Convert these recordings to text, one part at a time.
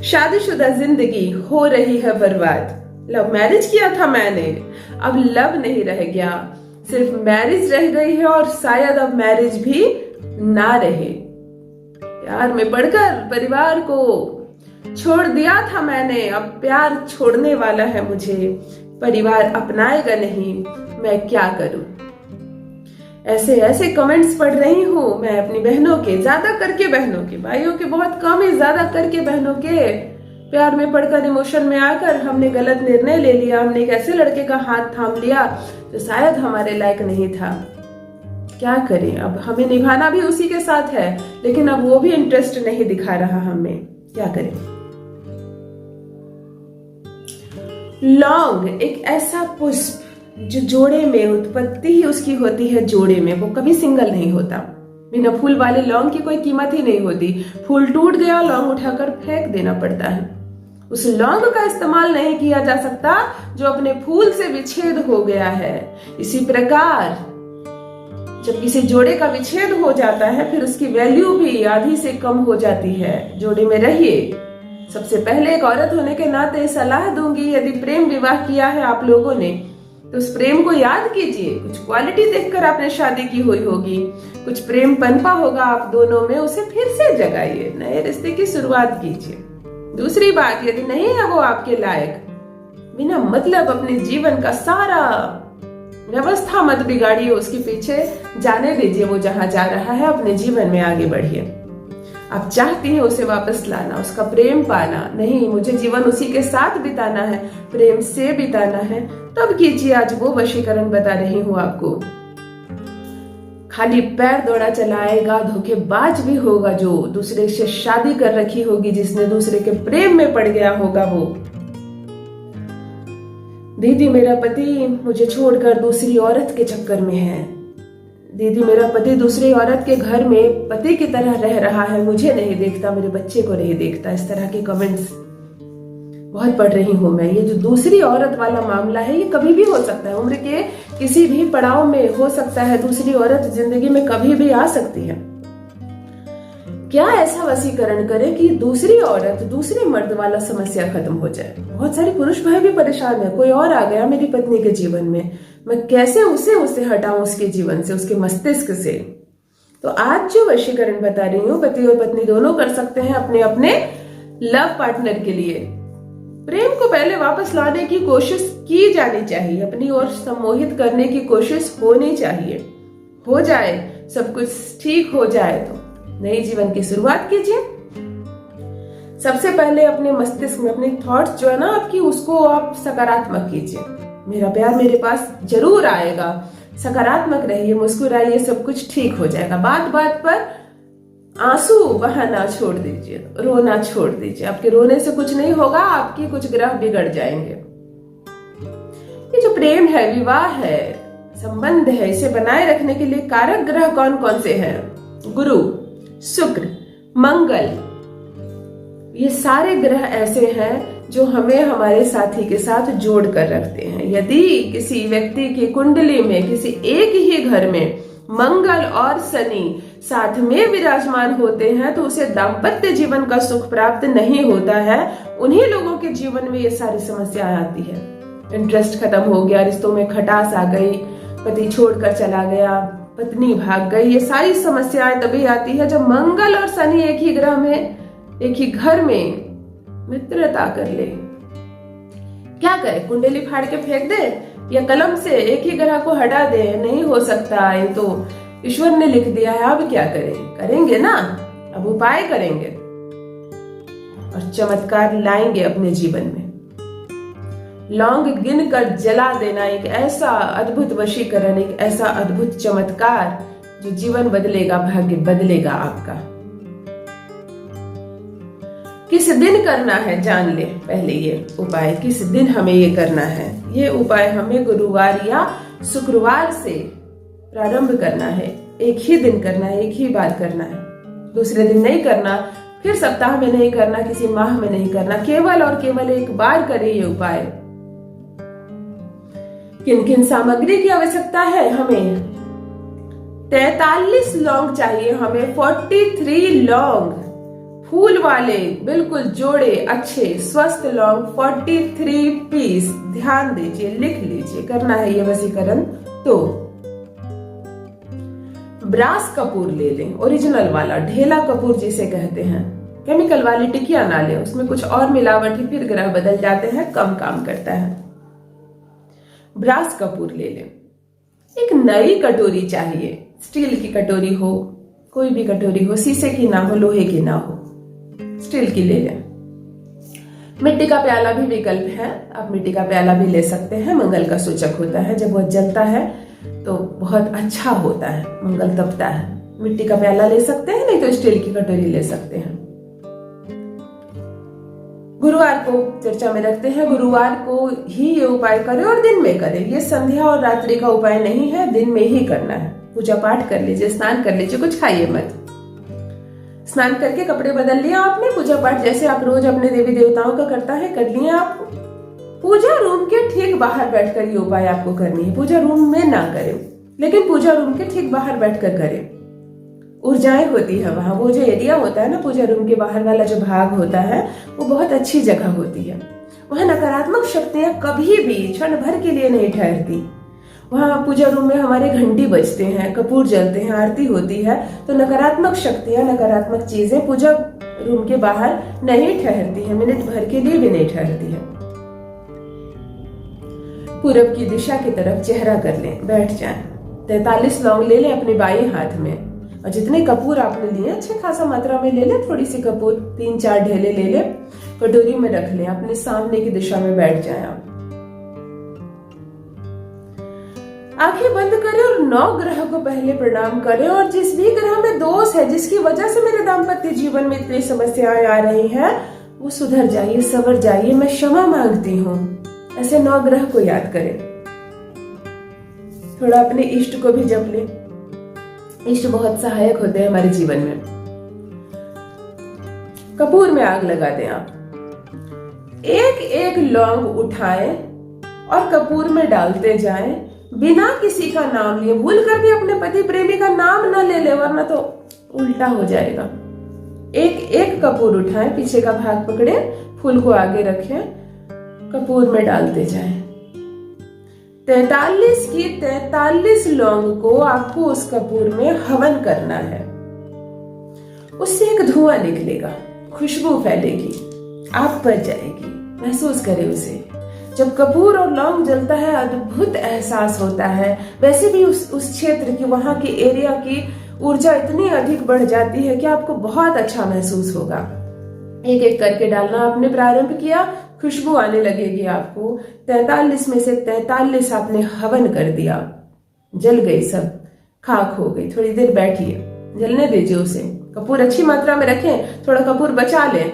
शादीशुदा जिंदगी हो रही है बर्बाद। लव मैरिज किया था मैंने, अब लव नहीं रह गया, सिर्फ मैरिज रह गई है और शायद अब मैरिज भी ना रहे। प्यार में पड़कर परिवार को छोड़ दिया था मैंने, अब प्यार छोड़ने वाला है मुझे, परिवार अपनाएगा नहीं, मैं क्या करूं। ऐसे ऐसे कमेंट्स पढ़ रही हूं मैं अपनी बहनों के, ज्यादा करके बहनों के, भाइयों के बहुत कम ही, ज्यादा करके बहनों के। प्यार में पड़कर इमोशन में आकर हमने गलत निर्णय ले लिया, हमने एक ऐसे लड़के का हाथ थाम लिया जो शायद हमारे लायक नहीं था। क्या करें, अब हमें निभाना भी उसी के साथ है, लेकिन अब वो भी इंटरेस्ट नहीं दिखा रहा हमें, क्या करें। लौंग एक ऐसा पुष्प जो जोड़े में, उत्पत्ति ही उसकी होती है जोड़े में, वो कभी सिंगल नहीं होता। बिना फूल वाले लौंग की कोई कीमत ही नहीं होती। फूल टूट गया, लौंग उठाकर फेंक देना पड़ता है। उस लौंग का इस्तेमाल नहीं किया जा सकता जो अपने फूल से विच्छेद हो गया है। इसी प्रकार जब किसी जोड़े का विच्छेद हो जाता है, फिर उसकी वैल्यू भी आधी से कम हो जाती है। जोड़े में रहिए। सबसे पहले एक औरत होने के नाते सलाह दूंगी, यदि प्रेम विवाह किया है आप लोगों ने तो उस प्रेम को याद कीजिए। कुछ क्वालिटी देखकर आपने शादी की हुई होगी, कुछ प्रेम पनपा होगा आप दोनों में, उसे फिर से जगाइए, नए रिश्ते की शुरुआत कीजिए। दूसरी बात, यदि नहीं है वो आपके लायक, बिना मतलब अपने जीवन का सारा व्यवस्था मत बिगाड़िए, उसके पीछे जाने दीजिए, वो जहां जा रहा है अपने जीवन में आगे बढ़िए। आप चाहती हैं उसे वापस लाना, उसका प्रेम पाना, नहीं मुझे जीवन उसी के साथ बिताना है, प्रेम से बिताना है, तब कीजिए। आज वो वशीकरण बता रही हूं आपको। खाली पैर दौड़ा चलाएगा, धोखेबाज भी होगा जो दूसरे से शादी कर रखी होगी, जिसने दूसरे के प्रेम में पड़ गया होगा वो। दीदी मेरा पति मुझे छोड़कर दूसरी औरत के चक्कर में है, दीदी मेरा पति दूसरी औरत के घर में पति की तरह रह रहा है, मुझे नहीं देखता, मेरे बच्चे को नहीं देखता। इस तरह के कमेंट्स बहुत पढ़ रही हूं मैं। ये जो दूसरी औरत वाला मामला है, ये कभी भी हो सकता है, उम्र के किसी भी पड़ाव में हो सकता है। दूसरी औरत जिंदगी में कभी भी आ सकती है। क्या ऐसा वशीकरण करे कि दूसरी औरत, दूसरे मर्द वाला समस्या खत्म हो जाए। बहुत सारे पुरुष भाई भी परेशान है, कोई और आ गया मेरी पत्नी के जीवन में, मैं कैसे उसे हटाऊं उसके जीवन से, उसके मस्तिष्क से। तो आज जो वशीकरण बता रही हूँ, पति और पत्नी दोनों कर सकते हैं अपने अपने लव पार्टनर के लिए। प्रेम को पहले वापस लाने की कोशिश की जानी चाहिए, अपनी ओर सम्मोहित करने की कोशिश होनी चाहिए। हो जाए, सब कुछ ठीक हो जाए तो नए जीवन की शुरुआत कीजिए। सबसे पहले अपने मस्तिष्क में अपने थॉट्स जो है ना आपकी, उसको आप सकारात्मक कीजिए। मेरा प्यार मेरे पास जरूर आएगा, सकारात्मक रहिए, मुस्कुराइए, सब कुछ ठीक हो जाएगा। बात बात पर आंसू बहाना छोड़ दीजिए, रोना छोड़ दीजिए। आपके रोने से कुछ नहीं होगा, आपकी कुछ ग्रह बिगड़ जाएंगे। ये जो प्रेम है, विवाह है, संबंध है, इसे बनाए रखने के लिए कारक ग्रह कौन कौन से हैं? गुरु, शुक्र, मंगल, ये सारे ग्रह ऐसे हैं जो हमें हमारे साथी के साथ जोड़ कर रखते हैं। यदि किसी व्यक्ति की कुंडली में किसी एक ही घर में मंगल और शनि साथ में विराजमान होते हैं तो उसे दाम्पत्य जीवन का सुख प्राप्त नहीं होता है। उन्हीं लोगों के जीवन में ये सारी समस्याएं आती है। इंटरेस्ट खत्म हो गया, रिश्तों में खटास आ गई, पति छोड़कर चला गया, पत्नी भाग गई, ये सारी समस्याएं तभी आती है जब मंगल और शनि एक ही ग्रह में, एक ही घर में मित्रता कर ले। क्या करे, कुंडली फाड़ के फेंक दे या कलम से एक ही ग्रह को हटा दे? नहीं हो सकता, ये तो ईश्वर ने लिख दिया है। अब क्या करें? करेंगे ना, अब उपाय करेंगे और चमत्कार लाएंगे अपने जीवन में। लौंग गिन कर जला देना एक ऐसा अद्भुत वशीकरण, एक ऐसा अद्भुत चमत्कार जो जीवन बदलेगा, भाग्य बदलेगा आपका। किस दिन करना है जान ले पहले ये उपाय, किस दिन हमें ये करना है। ये उपाय हमें गुरुवार या शुक्रवार से प्रारंभ करना है। एक ही दिन करना है, एक ही बार करना है, दूसरे दिन नहीं करना, फिर सप्ताह में नहीं करना, किसी माह में नहीं करना, केवल और केवल एक बार करें ये उपाय। किन किन सामग्री की आवश्यकता है? हमें 43 लौंग चाहिए, हमें 43 लौंग फूल वाले बिल्कुल जोड़े अच्छे स्वस्थ लौंग 43 पीस। ध्यान दीजिए, लिख लीजिए, करना है ये वशीकरण। तो ब्रास कपूर ले लें, ओरिजिनल वाला, ढेला कपूर जिसे कहते हैं। केमिकल वाली टिकिया ना लें, उसमें कुछ और मिलावट ही फिर ग्रह बदल जाते हैं, कम काम करता है। ब्रास कपूर ले लें। एक नई कटोरी चाहिए, स्टील की कटोरी हो, कोई भी कटोरी हो, शीशे की ना हो, लोहे की ना हो, स्टील की ले लें। मिट्टी का प्याला भी विकल्प है, आप मिट्टी का प्याला भी ले सकते हैं, मंगल का सूचक होता है, जब वह जलता है तो बहुत अच्छा होता है, मंगल तपता है। मिट्टी का प्याला ले सकते हैं, नहीं तो स्टील की कटोरी ले सकते हैं। गुरुवार को चर्चा में रखते हैं, गुरुवार को ही ये उपाय करें और दिन में करें। ये संध्या और रात्रि का उपाय नहीं है, दिन में ही करना है। पूजा पाठ कर लीजिए, स्नान कर लीजिए, कुछ खाइए मत। स्नान करके कपड़े बदल लिया आपने, पूजा पाठ जैसे आप रोज अपने देवी देवताओं का करता है कर लिया आप। पूजा रूम के ठीक बाहर बैठकर ये उपाय आपको करनी है। पूजा रूम में ना करें, लेकिन पूजा रूम के ठीक बाहर बैठकर करें। ऊर्जाएं होती है वहां, वो जो एरिया होता है ना, पूजा रूम के बाहर वाला जो भाग होता है, वो बहुत अच्छी जगह होती है। वहां नकारात्मक शक्तियां कभी भी क्षण भर के लिए नहीं ठहरती। वहां पूजा रूम में हमारे घंटी बजते हैं, कपूर जलते हैं, आरती होती है, तो नकारात्मक शक्तियां, नकारात्मक चीजें पूजा रूम के बाहर नहीं ठहरती है, मिनट भर के लिए भी नहीं ठहरती है। पूरब की दिशा की तरफ चेहरा कर लें, बैठ जाएं। 43 लौंग ले लें अपने बाएं हाथ में, और जितने कपूर आपने लिए अच्छे खासा मात्रा में ले लें, थोड़ी सी कपूर 3-4 ढेले ले लें, कटोरी में रख लें, अपने सामने की दिशा में बैठ जाएं आप। आंखें बंद करें और 9 ग्रह को पहले प्रणाम करें, और जिस भी ग्रह में दोष है, जिसकी वजह से मेरे दाम्पत्य जीवन में इतनी समस्याएं आ रही हैं, वो सुधर जाइए, सवर जाइए, मैं क्षमा मांगती हूँ। ऐसे 9 ग्रह को याद करें। थोड़ा अपने इष्ट को भी जप लें, इष्ट बहुत सहायक होते हैं हमारे जीवन में। कपूर में आग लगा दें आप। एक लौंग उठाएं और कपूर में डालते जाएं, बिना किसी का नाम लिए। भूल कर भी अपने पति प्रेमी का नाम न ले ले, वरना तो उल्टा हो जाएगा। एक कपूर उठाएं, पीछे का भाग पकड़े, फूल को आगे रखें, कपूर में डालते जाएं। 43 की 43 लौंग को आपको उस कपूर में हवन करना है। उससे एक धुआं निकलेगा, खुशबू फैलेगी, आप पर जाएगी, महसूस करें उसे। जब कपूर और लौंग जलता है, अद्भुत एहसास होता है। वैसे भी उस क्षेत्र की, वहां की एरिया की ऊर्जा इतनी अधिक बढ़ जाती है कि आपको बहुत अच्छा महसूस होगा। एक एक करके डालना आपने प्रारंभ किया, खुशबू आने लगेगी आपको। 43 में से 43 आपने हवन कर दिया, जल गई, सब खाक हो गई। थोड़ी देर बैठिए, जलने दीजिए उसे। कपूर अच्छी मात्रा में रखें, थोड़ा कपूर बचा लें।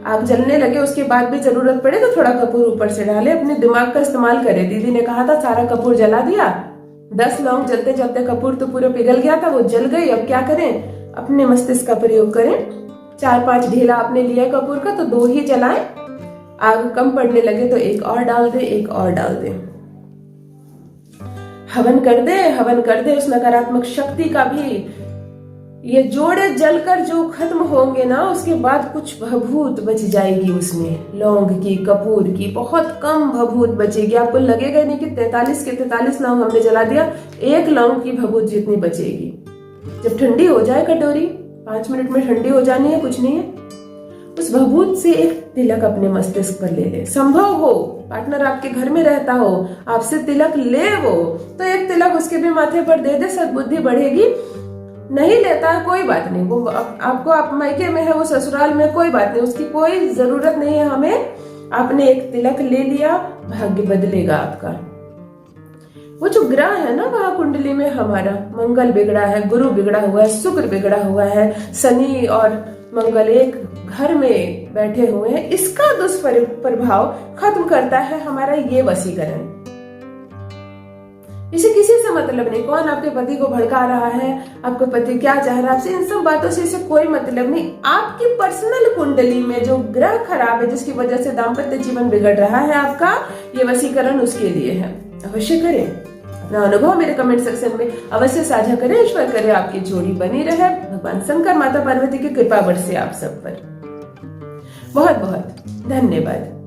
आग जलने लगे, उसके बाद भी जरूरत पड़े तो थोड़ा कपूर ऊपर से डालें। अपने दिमाग का इस्तेमाल करें। दीदी ने कहा था सारा कपूर जला दिया, 10 लौंग जलते जलते कपूर तो पूरा पिघल गया था, वो जल गई। अब क्या करें? अपने मस्तिष्क का प्रयोग करें। 4-5 ढेला आपने लिया कपूर का, तो 2 ही जलाएं। आग कम पड़ने लगे तो 1 और डाल दे, 1 और डाल दे। हवन कर दे उस नकारात्मक शक्ति का भी। ये जोड़े जलकर जो खत्म होंगे ना, उसके बाद कुछ भभूत बच जाएगी उसमें, लौंग की, कपूर की, बहुत कम भभूत बचेगी। आपको लगेगा नहीं कि 43 के 43 लौंग हमने जला दिया, 1 लौंग की भभूत जितनी बचेगी। जब ठंडी हो जाए कटोरी, 5 मिनट में ठंडी हो जानी है, कुछ नहीं है, उस भभूत से एक तिलक अपने मस्तिष्क पर ले ले। संभव हो पार्टनर आपके घर में रहता हो, आपसे तिलक ले वो, तो एक तिलक उसके भी माथे पर दे दे, सद्बुद्धि बढ़ेगी। नहीं लेता है कोई बात नहीं, वो आपको, आप मायके में है, वो ससुराल में, कोई बात नहीं, उसकी कोई जरूरत नहीं है हमें। आपने एक तिलक ले लिया, भाग्य बदलेगा आपका। वो जो ग्रह है ना वहां कुंडली में, हमारा मंगल बिगड़ा है, गुरु बिगड़ा हुआ है, शुक्र बिगड़ा हुआ है, शनि और मंगल एक घर में बैठे हुए हैं, इसका दुष्प्रभाव खत्म करता है हमारा ये वशीकरण। इसे किसी से मतलब नहीं, कौन आपके पति को भड़का रहा है, आपका पति क्या चाह रहा है आपसे, इन सब बातों से इसे कोई मतलब नहीं। आपकी पर्सनल कुंडली में जो ग्रह खराब है, जिसकी वजह से दाम्पत्य जीवन बिगड़ रहा है आपका, ये वशीकरण उसके लिए है। अवश्य करें, अपना अनुभव मेरे कमेंट सेक्शन में अवश्य साझा करें। ईश्वर करे आपकी जोड़ी बनी रहे, भगवान शंकर, माता पार्वती की कृपा बरसे आप सब पर। बहुत बहुत धन्यवाद।